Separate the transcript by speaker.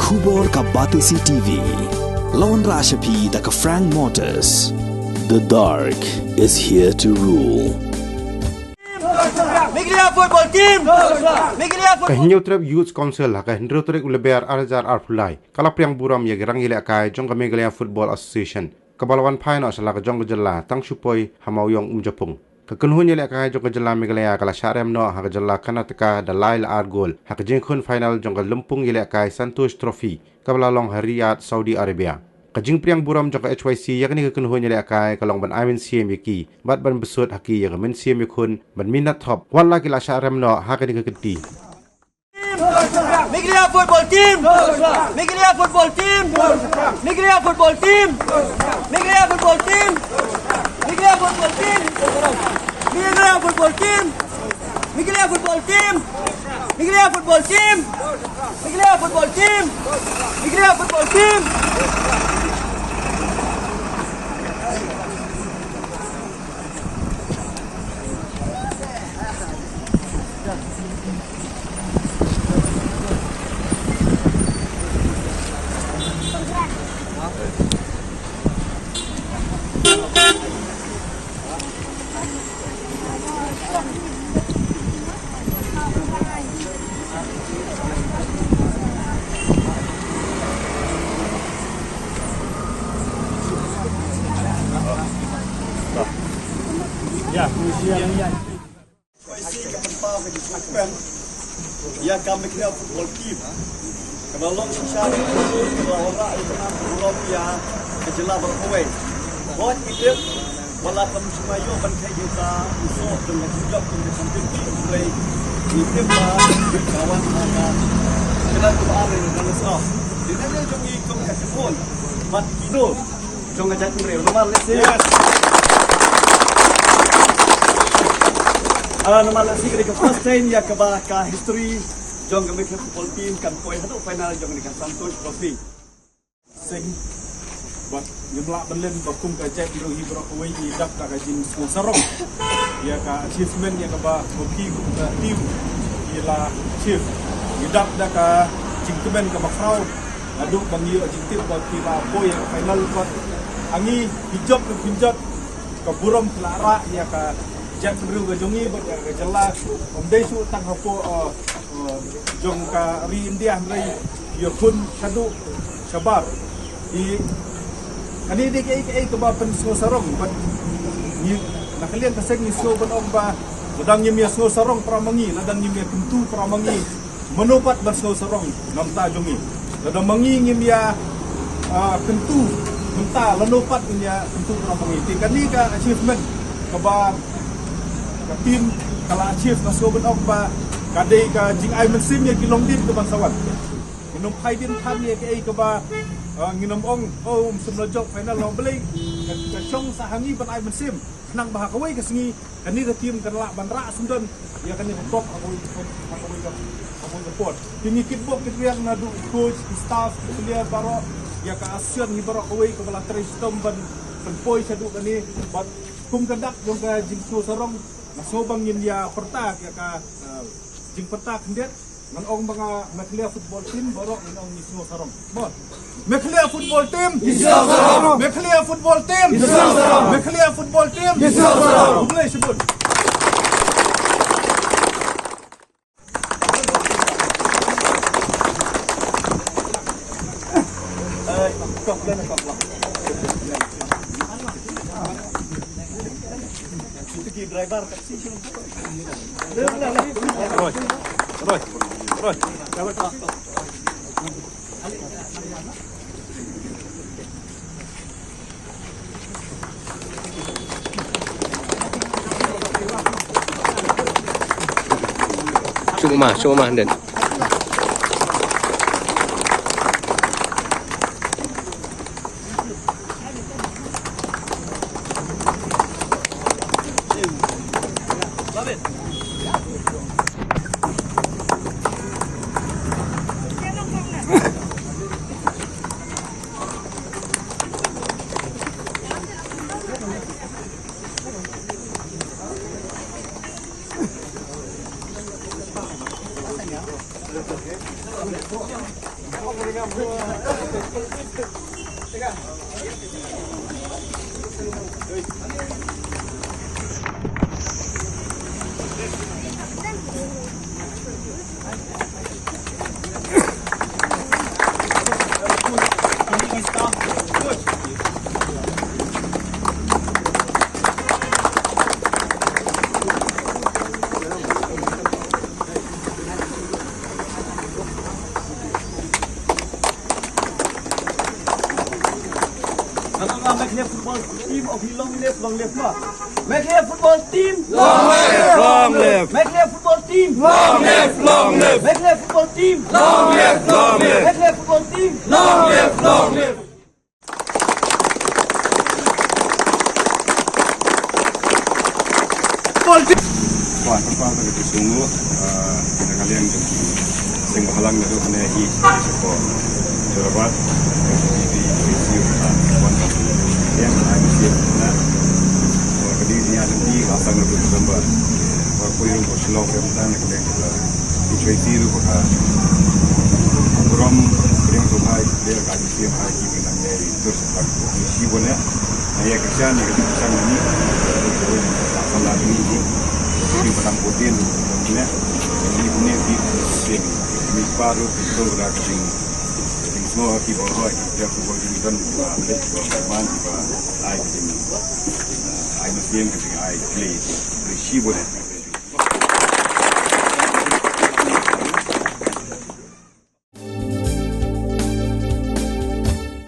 Speaker 1: Khubor ka Batisi TV. Lawan Rashapi da ka Frank Motors. The dark is here to rule.
Speaker 2: Football team.
Speaker 3: Kahinyo trap youth council ka hendro trek uleber arjar arfulai. Kala priang buram ye gerang ile akai jong ka Meghalaya Football Association. Kabalawan phaino sala ka jong jalla tang supoi hamawyong umjapung. Kakunhun ile akai jong jalla Meghalaya kala sharem no ha jalla Karnataka da Lail Argol ha jengkhun final jong lumpung ile akai Santosh Trophy kabala long Riyadh Saudi Arabia. Kajing priang buram jong HYC yakni kakunhun ile akai kalong ban Imin CM yaki bat ban besut haki ya men CM yakun ban minat top wala kila sharem no ha kani kakenti.
Speaker 2: Meghalaya football team. Meghalaya football team. Meghalaya football team. Meghalaya football team. Meghalaya football team. Meghalaya football team. Meghalaya football team. Meghalaya football team. Meghalaya football team. Meghalaya football team.
Speaker 4: Ya kami kena football team. Kalau insya Allah orang itu orang ya kejelah berkuai. Buat itu walaupun semua yo bantai kita usah dengan job untuk kompetisi mulai itu kawan ada kena kemarin dan so. Di mana jom ikut ketepun. Mat kilo jom ngajak mereka normal let's normal nasi kita first time ya kebaka history jong kami football team kan poin satu final jong dengan Santosh Trophy.
Speaker 5: Sing buat jumlah belen bakum kajat biru hibro kuwai di dap ka kajin sarong ya ka achievement ya ka ba hoki ka team ila chief dap da ka jingkemen ka bakrau adu bangi jingtip ba pila po ya final kot angi hijab ke pinjat ka buram kelara ya ka jat biru ka jongi ba ka jelas omdesu tang hapo jong ka ri India mrai yakun shadu shabab di kani di kay ba penso sarong but ni nakalian kaseg ni so ban og ba udang yemya so sarong pramangi nadang yemya kuntu pramangi menupat basno sarong namta jongi nadang mangi yemya kuntu namta lanupat nya kuntu pramangi ti kani ka achievement ka ba ka team kala achieve basno ban og ba kadai ka jing ai mensim ya kilong din ke bangsawan minum pai din tham ya ke ba nginom ong semlojok final long beli ka chong sa hangi ban ai mensim nang bah kawai ka singi kani ka tim kan la ban ra sundan ya kani bok kawai ka report tini kitbok kitriang na du coach staff player baro ya ka asion ni baro kawai ka bala tristom ban poi sadu kani bat kum kandak jong ka jing so sarong na sobang yin ya pertak ya ka jing pertak hendet ngan ong mga Meghalaya football team borok in ong nisno sarong bon Meghalaya football team nisno sarong Meghalaya football team nisno sarong Meghalaya football team nisno sarong boleh sebut kok boleh kok lah itu driver taksi Roy. Dapat tak?
Speaker 6: Cuma dan.
Speaker 4: Yeah. Make clear football team of long left.
Speaker 2: Make clear football team.
Speaker 4: Long left.
Speaker 2: Make clear football team.
Speaker 4: Long left.
Speaker 2: Make clear football team.
Speaker 4: Long left.
Speaker 2: Make clear football team.
Speaker 4: Long left.
Speaker 7: Wah, tempat itu sungguh kita kalian sing halang itu kena hi support jawab di review wanita yang ada siapa kali ini ada di asal itu gambar waktu yang berselau kemudian kalian kita review itu pada program yang terbaik dia kali siapa lagi dengan terus si boleh ayah kerjaan ini sama ini di petang putih ini di sini ini baru itu berarti semua kita boleh kita boleh dan ada banyak ai ini ai mesti yang kita ai play receive